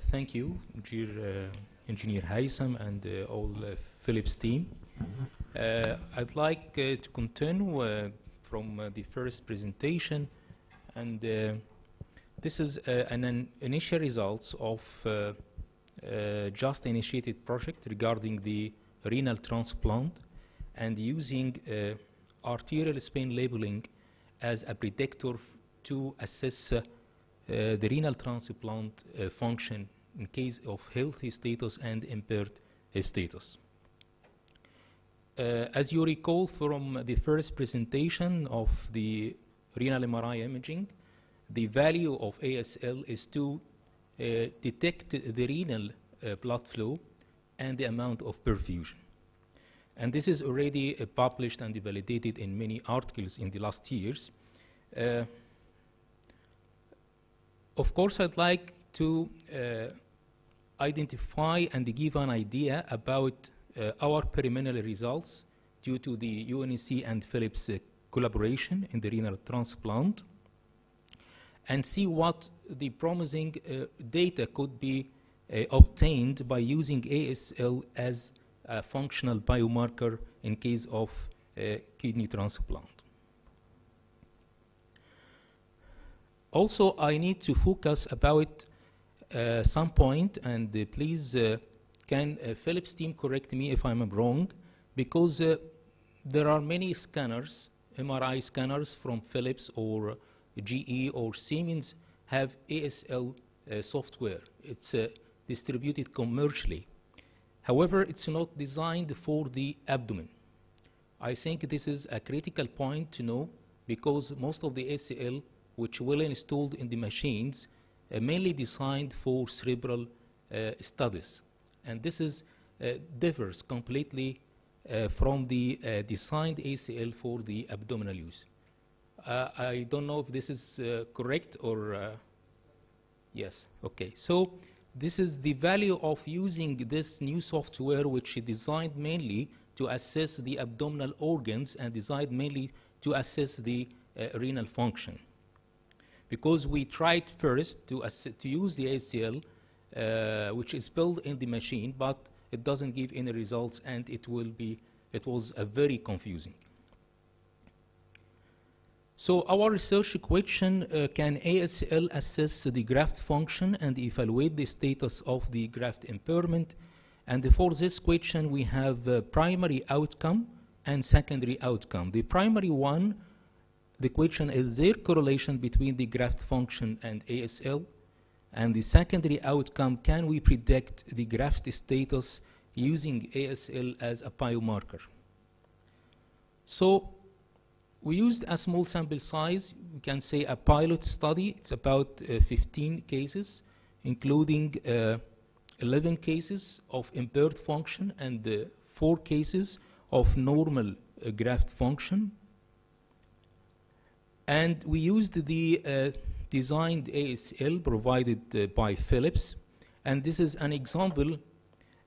Thank you, Engineer Haytham and all Philips team. I'd like to continue from the first presentation, and this is an initial results of just initiated project regarding the renal transplant and using arterial spin labeling as a predictor to assess the renal transplant function in case of healthy status and impaired status. As you recall from the first presentation of the renal MRI imaging, the value of ASL is to detect the renal blood flow and the amount of perfusion. And this is already published and validated in many articles in the last years. Of course, I'd like to identify and give an idea about our preliminary results due to the UNEC and Philips collaboration in the renal transplant, and see what the promising data could be obtained by using ASL as a functional biomarker in case of kidney transplant. Also, I need to focus about some point, and please can Philips team correct me if I'm wrong, because there are many scanners, MRI scanners from Philips or GE or Siemens have ASL software. It's distributed commercially. However, it's not designed for the abdomen. I think this is a critical point to know, because most of the ASL which well installed in the machines mainly designed for cerebral studies. And this is differs completely from the designed ACL for the abdominal use. I don't know if this is correct or yes, okay. So this is the value of using this new software, which is designed mainly to assess the abdominal organs and designed mainly to assess the renal function. Because we tried first to use the ACL, which is built in the machine, but it doesn't give any results, and it was very confusing. So our research question, can ASL assess the graft function and evaluate the status of the graft impairment? And for this question, we have primary outcome and secondary outcome. The primary one, the question is there correlation between the graft function and ASL? And the secondary outcome, can we predict the graft status using ASL as a biomarker? So we used a small sample size, we can say a pilot study. It's about 15 cases, including 11 cases of impaired function and 4 cases of normal graft function. And we used the designed ASL provided by Philips. And this is an example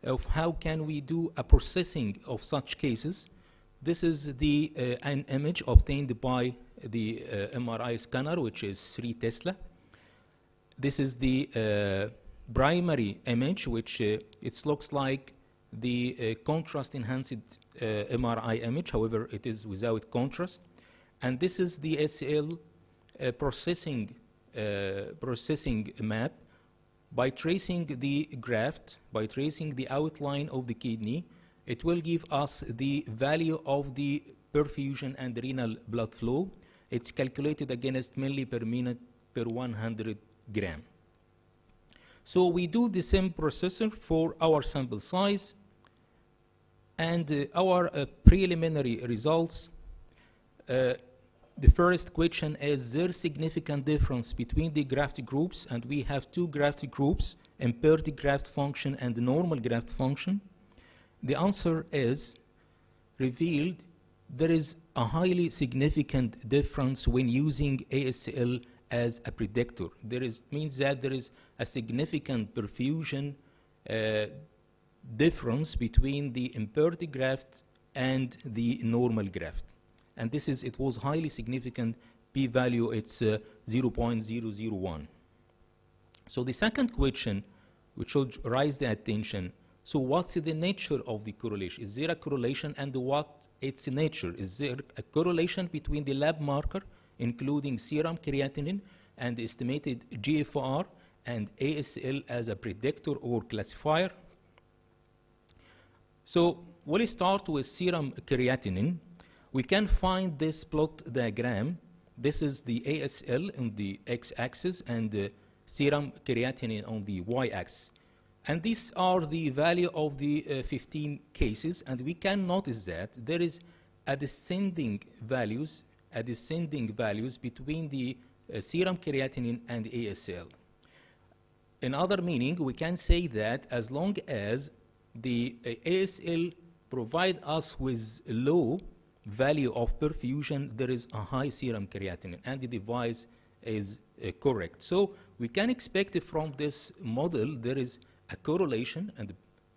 of how can we do a processing of such cases. This is an image obtained by the MRI scanner, which is 3 Tesla. This is the primary image, which it looks like the contrast-enhanced MRI image. However, it is without contrast. And this is the ASL processing map. By tracing the graft, by tracing the outline of the kidney, it will give us the value of the perfusion and renal blood flow. It's calculated against milli per minute per 100 gram. So we do the same processor for our sample size, and our preliminary results. The first question is there significant difference between the graft groups, and we have 2 graft groups, impaired graft function and normal graft function. The answer is revealed there is a highly significant difference when using ASL as a predictor. Means that there is a significant perfusion difference between the impaired graft and the normal graft. And it was highly significant, p-value, it's 0.001. So the second question, which should raise the attention, so what's the nature of the correlation? Is there a correlation, and what its nature? Is there a correlation between the lab marker, including serum creatinine and the estimated GFR and ASL as a predictor or classifier? So we'll start with serum creatinine. We can find this plot diagram. This is the ASL on the x-axis and the serum creatinine on the y-axis. And these are the value of the 15 cases, and we can notice that there is a descending values between the serum creatinine and ASL. In other meaning, we can say that as long as the ASL provide us with low value of perfusion, there is a high serum creatinine, and the device is correct. So we can expect from this model there is a correlation,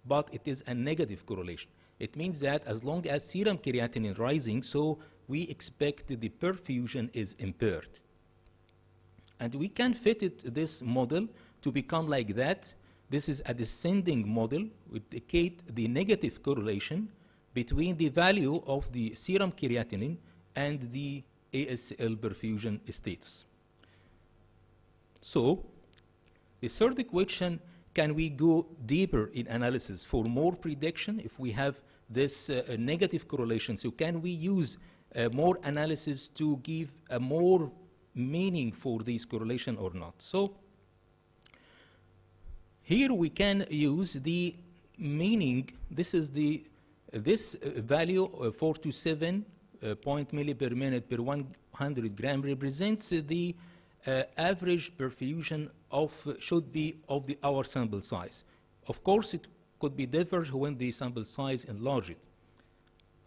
but it is a negative correlation. It means that as long as serum creatinine rising, so we expect the perfusion is impaired. And we can fit this model to become like that. This is a descending model which indicate the negative correlation between the value of the serum creatinine and the ASL perfusion status. So the third question, can we go deeper in analysis for more prediction if we have this negative correlation? So can we use more analysis to give a more meaning for this correlation or not? So here we can use the meaning. This is this value 4 to 7 point milli per minute per 100 gram represents the average perfusion should be of our sample size. Of course, it could be different when the sample size enlarged.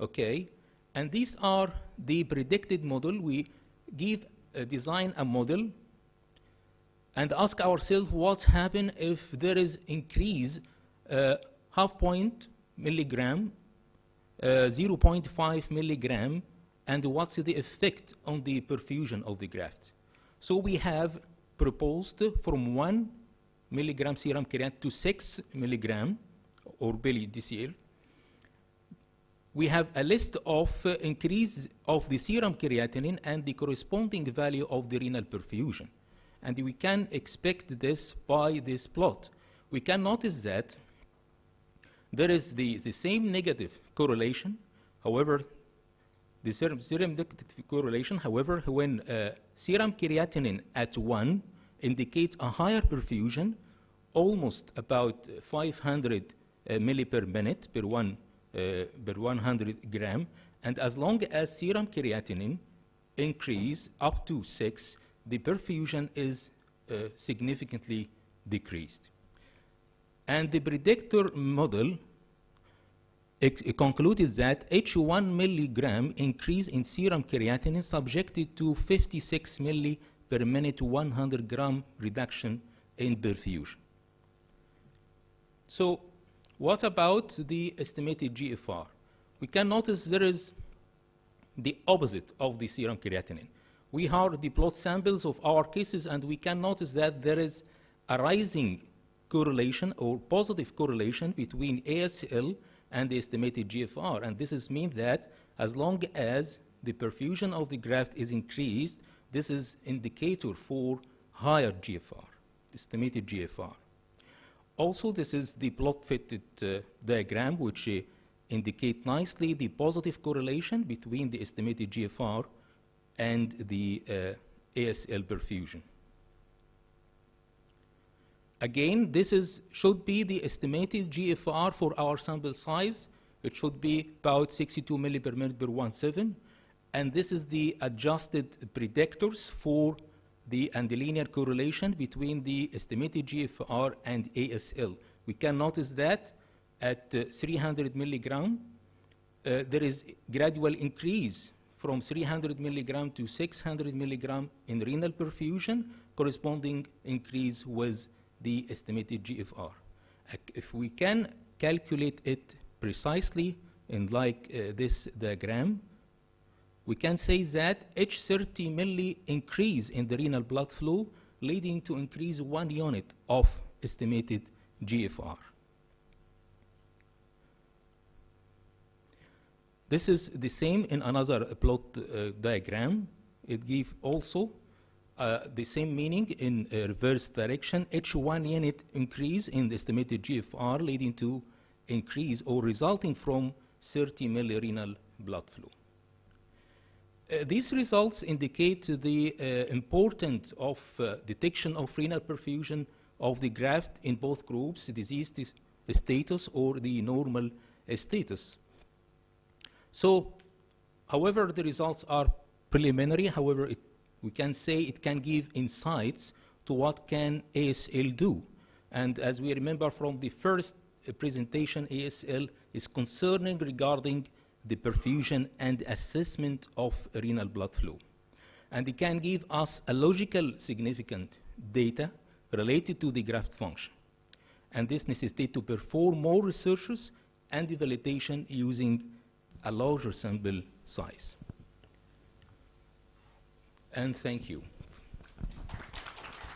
Okay, and these are the predicted model. We design a model and ask ourselves what happens if there is increase half point milligram, 0.5 milligram, and what's the effect on the perfusion of the graft. So we have proposed from 1 milligram serum creatinine to 6 milligram or milli-DCL. We have a list of increase of the serum creatinine and the corresponding value of the renal perfusion. And we can expect this by this plot. We can notice that there is the same negative correlation. However, the serum negative correlation, however, when serum creatinine at 1 indicates a higher perfusion, almost about 500 milli per minute per 100 gram, and as long as serum creatinine increase up to 6, the perfusion is significantly decreased. And the predictor model concluded that each 1 milligram increase in serum creatinine subjected to 56 milli per minute 100 gram reduction in perfusion. So what about the estimated GFR? We can notice there is the opposite of the serum creatinine. We have the plot samples of our cases, and we can notice that there is a rising correlation or positive correlation between ASL and the estimated GFR. And this means that as long as the perfusion of the graft is increased, this is indicator for higher GFR, estimated GFR. Also, this is the plot-fitted diagram, which indicate nicely the positive correlation between the estimated GFR and the ASL perfusion. Again, this should be the estimated GFR for our sample size. It should be about 62 milli per minute per 1/7. And this is the adjusted predictors for the linear correlation between the estimated GFR and ASL. We can notice that at 300 milligram, there is gradual increase from 300 milligram to 600 milligram in renal perfusion, corresponding increase with the estimated GFR. If we can calculate it precisely in like this diagram, we can say that each 30 milli increase in the renal blood flow leading to increase 1 unit of estimated GFR. This is the same in another plot diagram. It gives also the same meaning in reverse direction. Each 1 unit increase in the estimated GFR leading to increase or resulting from 30 ml renal blood flow. These results indicate the importance of detection of renal perfusion of the graft in both groups, disease status or the normal status. So, however, the results are preliminary. However, we can say it can give insights to what can ASL do. And as we remember from the first presentation, ASL is concerning regarding the perfusion and assessment of renal blood flow. And it can give us a logical significant data related to the graft function. And this necessitates to perform more researches and the validation using a larger sample size. And thank you.